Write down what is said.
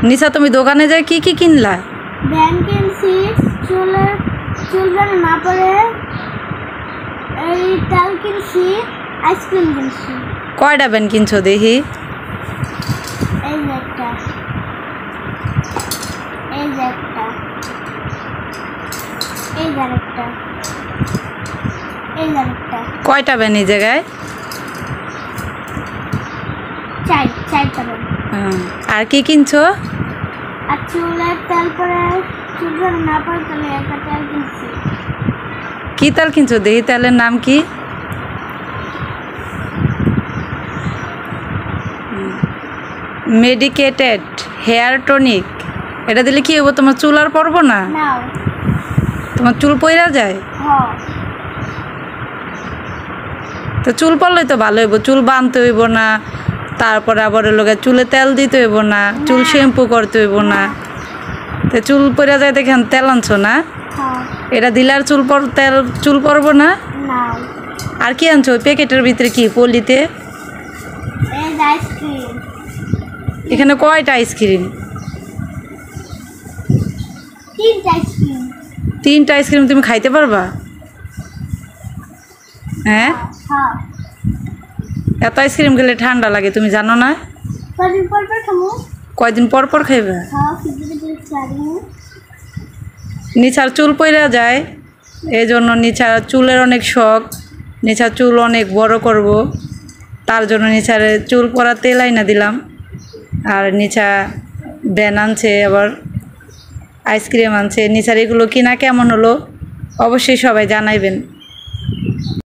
নিশা তুমি দোকানে যাই কি কি কিনলা? ব্যান কিনছি, চুল না পরে এই তেল কিনছি, আইসক্রিম কিনছি। কয়টা ব্যান কিনছো দেখি? এই যে একটা, এই যে একটা, এই যে একটা, এই যে একটা। কয়টা ব্যান এই জায়গায়? চারটা ব্যান। আর কি কিনছো? আর চুলের তেল পরে চুল না পরে তাহলে একটা তেল কিনছি। কি তেল কিনছো দেখি? তেলের নাম কি? Medicated hair tonic. এটা দিলে কি হবো? তোমার চুল আর পড়বো না? নাও। তোমার চুল পইরা যায়? হ্যাঁ। তো চুল পড়লেই তো ভালো হইব, চুল বাঁধতে হইব না, তারপরে আবার লোকে চুলে তেল দিতে হইব না, চুল শ্যাম্পু করতে হইব না। তো চুল পড়া যায় দেখেন তেল আনছো না? এটা দিলে আর চুল পড়বো না? আর কি আনছো প্যাকেটের ভিতরে? কি পলিতে? এখানে কয়টা আইসক্রিম? তিনটা আইসক্রিম তুমি খাইতে পারবা? হ্যাঁ, এত আইসক্রিম খেলে ঠান্ডা লাগে তুমি জানো না? কয়দিন পর পর খাইবা? নিচার চুল পইরা যায়, এই জন্য নিচার চুলের অনেক শখ, নিচার চুল অনেক বড় করব, তার জন্য নিচারে চুল পরা তেল আইনা দিলাম। আর নিচা ব্যান আনছে, আবার আইসক্রিম আনছে। নিচার এগুলো কিনা কেমন হলো অবশ্যই সবাই জানাইবেন।